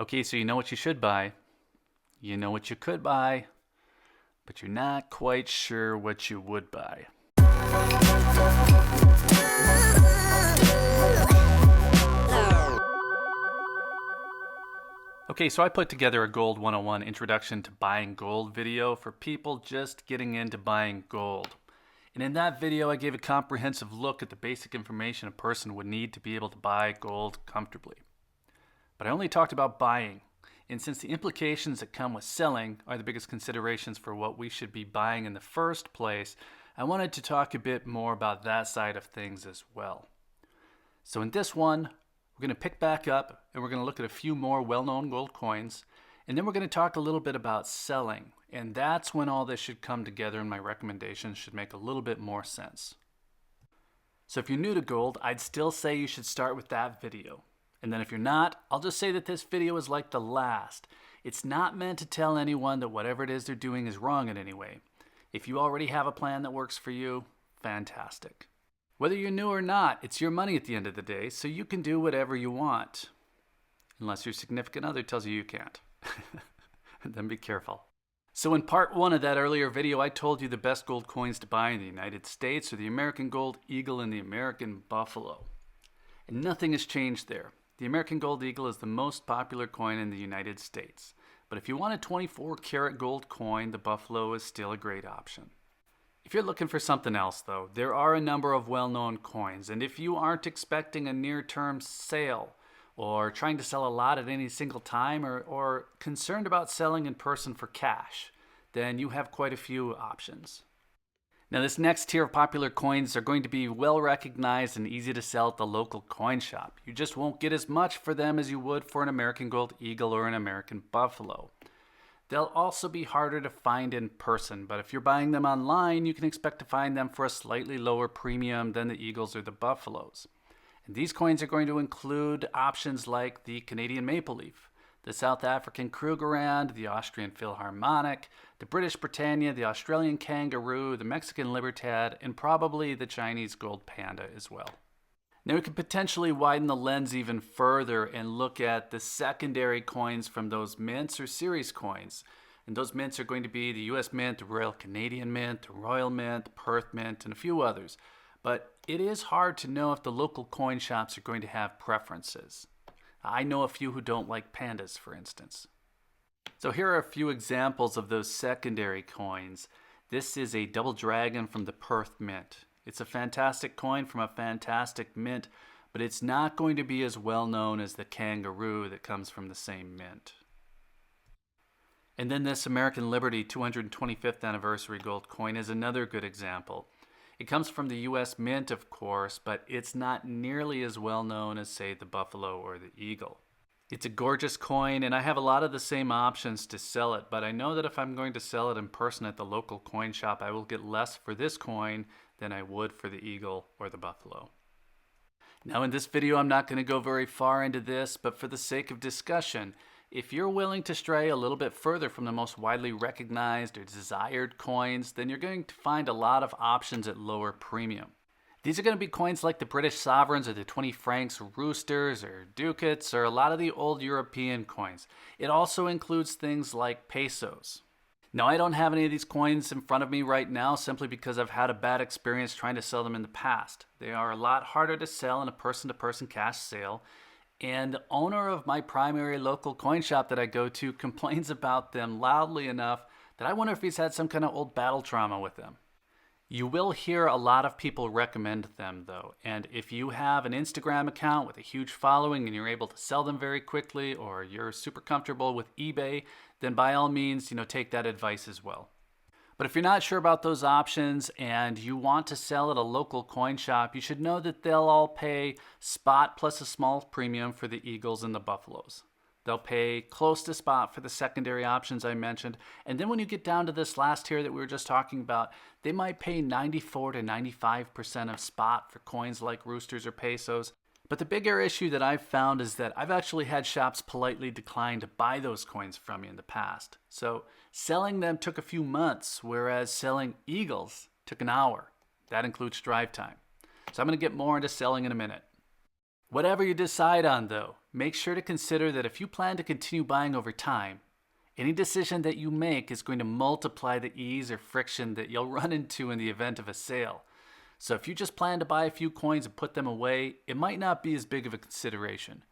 Okay, so you know what you should buy, you know what you could buy, but you're not quite sure what you would buy. Okay, so I put together a Gold 101 Introduction to Buying Gold video for people just getting into buying gold. And in that video, I gave a comprehensive look at the basic information a person would need to be able to buy gold comfortably. But I only talked about buying. And since the implications that come with selling are the biggest considerations for what we should be buying in the first place, I wanted to talk a bit more about that side of things as well. So in this one, we're going to pick back up and we're going to look at a few more well-known gold coins, and then we're going to talk a little bit about selling. And that's when all this should come together and my recommendations should make a little bit more sense. So if you're new to gold, I'd still say you should start with that video. And then if you're not, I'll just say that this video is like the last. It's not meant to tell anyone that whatever it is they're doing is wrong in any way. If you already have a plan that works for you, fantastic. Whether you're new or not, it's your money at the end of the day, so you can do whatever you want. Unless your significant other tells you you can't. Then be careful. So in part one of that earlier video, I told you the best gold coins to buy in the United States are the American Gold Eagle and the American Buffalo. And nothing has changed there. The American Gold Eagle is the most popular coin in the United States. But if you want a 24 karat gold coin, the Buffalo is still a great option. If you're looking for something else though, there are a number of well-known coins, and if you aren't expecting a near-term sale or trying to sell a lot at any single time or concerned about selling in person for cash, then you have quite a few options. Now this next tier of popular coins are going to be well recognized and easy to sell at the local coin shop. You just won't get as much for them as you would for an American Gold Eagle or an American Buffalo. They'll also be harder to find in person, but if you're buying them online, you can expect to find them for a slightly lower premium than the Eagles or the Buffaloes. And these coins are going to include options like the Canadian Maple Leaf, the South African Krugerrand, the Austrian Philharmonic, the British Britannia, the Australian Kangaroo, the Mexican Libertad, and probably the Chinese Gold Panda as well. Now we could potentially widen the lens even further and look at the secondary coins from those mints or series coins. And those mints are going to be the US Mint, the Royal Canadian Mint, the Royal Mint, the Perth Mint, and a few others. But it is hard to know if the local coin shops are going to have preferences. I know a few who don't like pandas, for instance. So here are a few examples of those secondary coins. This is a double dragon from the Perth Mint. It's a fantastic coin from a fantastic mint, but it's not going to be as well known as the Kangaroo that comes from the same mint. And then this American Liberty 225th anniversary gold coin is another good example. It comes from the US Mint, of course, but it's not nearly as well known as, say, the Buffalo or the Eagle. It's a gorgeous coin, and I have a lot of the same options to sell it, but I know that if I'm going to sell it in person at the local coin shop, I will get less for this coin than I would for the Eagle or the Buffalo. Now in this video, I'm not going to go very far into this, but for the sake of discussion, if you're willing to stray a little bit further from the most widely recognized or desired coins, then you're going to find a lot of options at lower premium. These are going to be coins like the British sovereigns or the 20 francs roosters or ducats or a lot of the old European coins. It also includes things like pesos. Now I don't have any of these coins in front of me right now simply because I've had a bad experience trying to sell them in the past. They are a lot harder to sell in a person-to-person cash sale. And the owner of my primary local coin shop that I go to complains about them loudly enough that I wonder if he's had some kind of old battle trauma with them. You will hear a lot of people recommend them though, and if you have an Instagram account with a huge following and you're able to sell them very quickly, or you're super comfortable with eBay, then by all means, take that advice as well. But if you're not sure about those options and you want to sell at a local coin shop, you should know that they'll all pay spot plus a small premium for the Eagles and the Buffaloes. They'll pay close to spot for the secondary options I mentioned. And then when you get down to this last tier that we were just talking about, they might pay 94 to 95% of spot for coins like roosters or pesos. But the bigger issue that I've found is that I've actually had shops politely decline to buy those coins from me in the past. So selling them took a few months, whereas selling Eagles took an hour. That includes drive time. So I'm going to get more into selling in a minute. Whatever you decide on though, make sure to consider that if you plan to continue buying over time, any decision that you make is going to multiply the ease or friction that you'll run into in the event of a sale. So if you just plan to buy a few coins and put them away, it might not be as big of a consideration.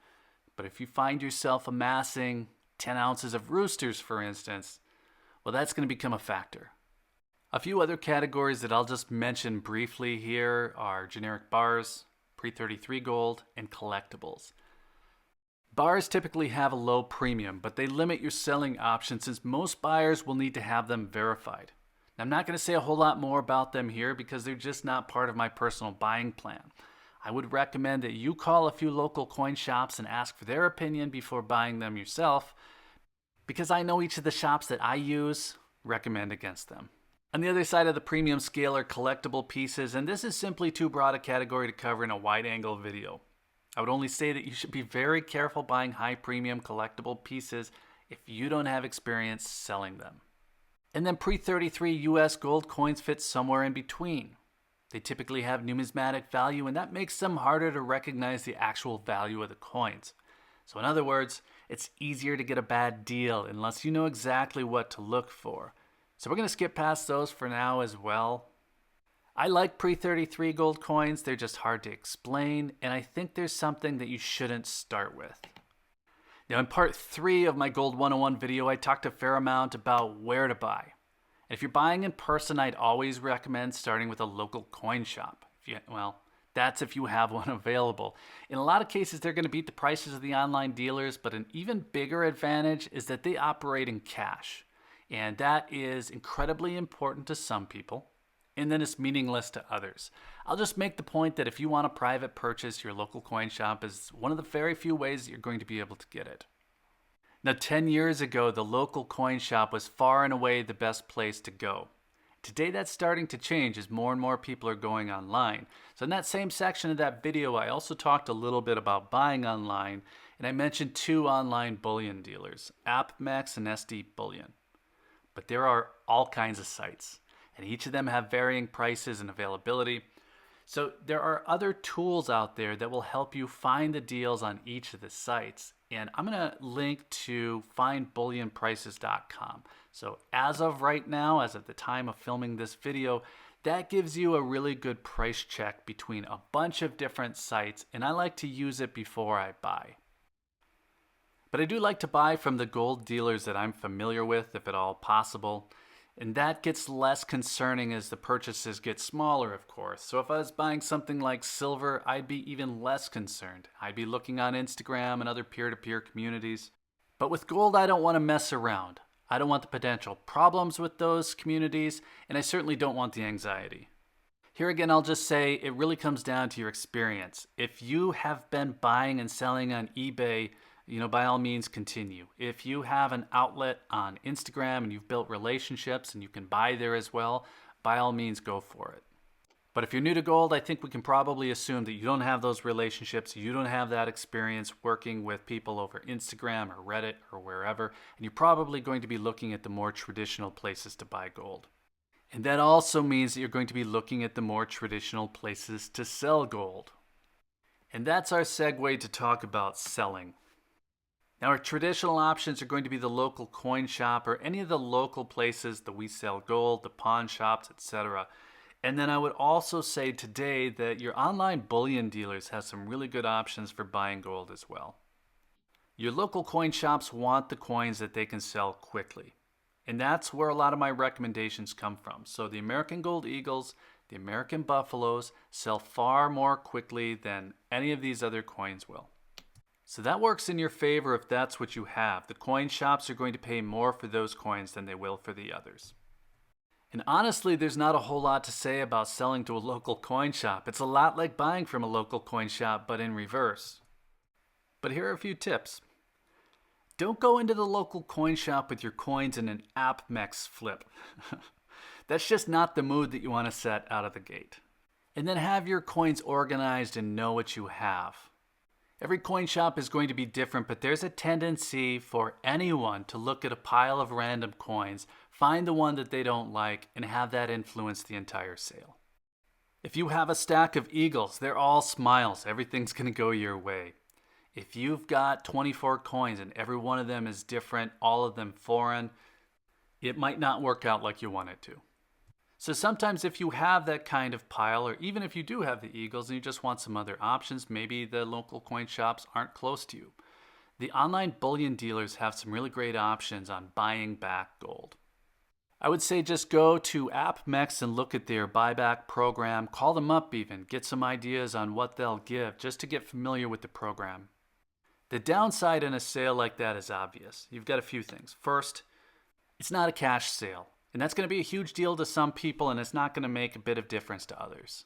But if you find yourself amassing 10 ounces of roosters, for instance, well, that's going to become a factor. A few other categories that I'll just mention briefly here are generic bars, pre-33 gold, and collectibles. Bars typically have a low premium, but they limit your selling options since most buyers will need to have them verified. Now, I'm not going to say a whole lot more about them here because they're just not part of my personal buying plan. I would recommend that you call a few local coin shops and ask for their opinion before buying them yourself, because I know each of the shops that I use recommend against them. On the other side of the premium scale are collectible pieces, and this is simply too broad a category to cover in a wide-angle video. I would only say that you should be very careful buying high-premium collectible pieces if you don't have experience selling them. And then pre-33 US gold coins fit somewhere in between. They typically have numismatic value, and that makes them harder to recognize the actual value of the coins. So in other words, it's easier to get a bad deal unless you know exactly what to look for. So we're going to skip past those for now as well. I like pre-33 gold coins. They're just hard to explain, and I think there's something that you shouldn't start with. Now, in part 3 of my Gold 101 video, I talked a fair amount about where to buy. And if you're buying in person, I'd always recommend starting with a local coin shop. That's if you have one available. In a lot of cases, they're going to beat the prices of the online dealers, but an even bigger advantage is that they operate in cash. And that is incredibly important to some people, and then it's meaningless to others. I'll just make the point that if you want a private purchase, your local coin shop is one of the very few ways that you're going to be able to get it. Now, 10 years ago, the local coin shop was far and away the best place to go. Today, that's starting to change as more and more people are going online. So in that same section of that video, I also talked a little bit about buying online, and I mentioned 2 online bullion dealers, AppMex and SD Bullion. But there are all kinds of sites, and each of them have varying prices and availability. So there are other tools out there that will help you find the deals on each of the sites. And I'm going to link to findbullionprices.com. So as of right now, as of the time of filming this video, that gives you a really good price check between a bunch of different sites, and I like to use it before I buy. But I do like to buy from the gold dealers that I'm familiar with, if at all possible. And that gets less concerning as the purchases get smaller, of course. So if I was buying something like silver, I'd be even less concerned. I'd be looking on Instagram and other peer-to-peer communities. But with gold, I don't want to mess around. I don't want the potential problems with those communities, and I certainly don't want the anxiety. Here again, I'll just say it really comes down to your experience. If you have been buying and selling on eBay, by all means continue. If you have an outlet on Instagram and you've built relationships and you can buy there as well, by all means go for it. But if you're new to gold, I think we can probably assume that you don't have those relationships, you don't have that experience working with people over Instagram or Reddit or wherever, and you're probably going to be looking at the more traditional places to buy gold. And that also means that you're going to be looking at the more traditional places to sell gold. And that's our segue to talk about selling. Now, our traditional options are going to be the local coin shop or any of the local places that we sell gold, the pawn shops, etc. And then I would also say today that your online bullion dealers have some really good options for buying gold as well. Your local coin shops want the coins that they can sell quickly. And that's where a lot of my recommendations come from. So the American Gold Eagles, the American Buffaloes sell far more quickly than any of these other coins will. So that works in your favor if that's what you have. The coin shops are going to pay more for those coins than they will for the others. And honestly, there's not a whole lot to say about selling to a local coin shop. It's a lot like buying from a local coin shop, but in reverse. But here are a few tips. Don't go into the local coin shop with your coins in an AppMex flip. That's just not the mood that you want to set out of the gate. And then have your coins organized and know what you have. Every coin shop is going to be different, but there's a tendency for anyone to look at a pile of random coins, find the one that they don't like, and have that influence the entire sale. If you have a stack of eagles, they're all smiles. Everything's going to go your way. If you've got 24 coins and every one of them is different, all of them foreign, it might not work out like you want it to. So sometimes if you have that kind of pile, or even if you do have the eagles and you just want some other options, maybe the local coin shops aren't close to you. The online bullion dealers have some really great options on buying back gold. I would say just go to AppMex and look at their buyback program. Call them up even. Get some ideas on what they'll give just to get familiar with the program. The downside in a sale like that is obvious. You've got a few things. First, it's not a cash sale. And that's going to be a huge deal to some people, and it's not going to make a bit of difference to others.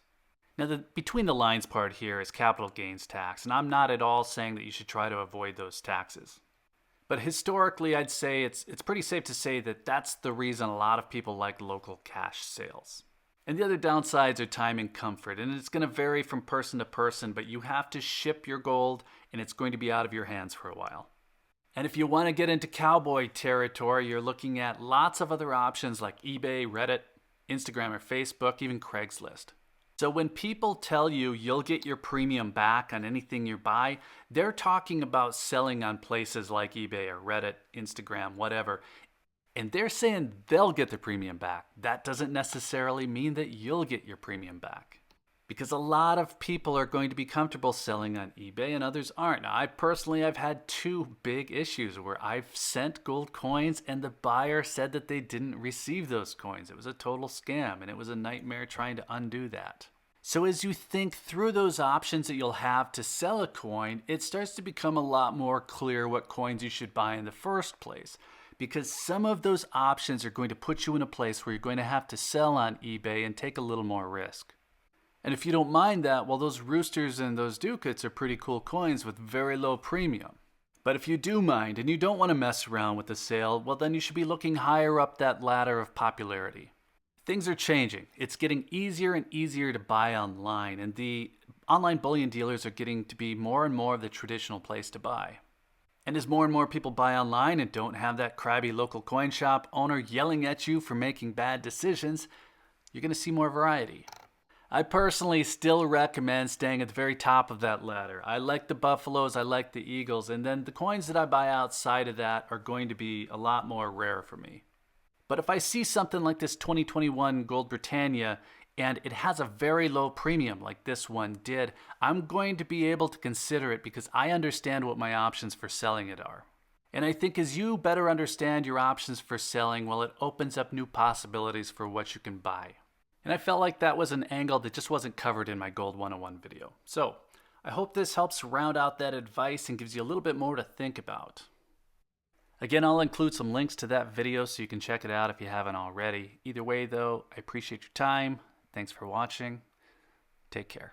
Now, the between the lines part here is capital gains tax, and I'm not at all saying that you should try to avoid those taxes. But historically, I'd say it's pretty safe to say that that's the reason a lot of people like local cash sales. And the other downsides are time and comfort, and it's going to vary from person to person, but you have to ship your gold, and it's going to be out of your hands for a while. And if you want to get into cowboy territory, you're looking at lots of other options like eBay, Reddit, Instagram or Facebook, even Craigslist. So when people tell you you'll get your premium back on anything you buy, they're talking about selling on places like eBay or Reddit, Instagram, whatever. And they're saying they'll get the premium back. That doesn't necessarily mean that you'll get your premium back, because a lot of people are going to be comfortable selling on eBay and others aren't. Now, I've had two big issues where I've sent gold coins and the buyer said that they didn't receive those coins. It was a total scam, and it was a nightmare trying to undo that. So as you think through those options that you'll have to sell a coin, it starts to become a lot more clear what coins you should buy in the first place, because some of those options are going to put you in a place where you're going to have to sell on eBay and take a little more risk. And if you don't mind that, well, those roosters and those ducats are pretty cool coins with very low premium. But if you do mind and you don't want to mess around with the sale, well, then you should be looking higher up that ladder of popularity. Things are changing. It's getting easier and easier to buy online, and the online bullion dealers are getting to be more and more of the traditional place to buy. And as more and more people buy online and don't have that crabby local coin shop owner yelling at you for making bad decisions, you're going to see more variety. I personally still recommend staying at the very top of that ladder. I like the Buffaloes, I like the Eagles, and then the coins that I buy outside of that are going to be a lot more rare for me. But if I see something like this 2021 Gold Britannia and it has a very low premium like this one did, I'm going to be able to consider it because I understand what my options for selling it are. And I think as you better understand your options for selling, well, it opens up new possibilities for what you can buy. And I felt like that was an angle that just wasn't covered in my Gold 101 video. So I hope this helps round out that advice and gives you a little bit more to think about. Again, I'll include some links to that video so you can check it out if you haven't already. Either way though, I appreciate your time. Thanks for watching. Take care.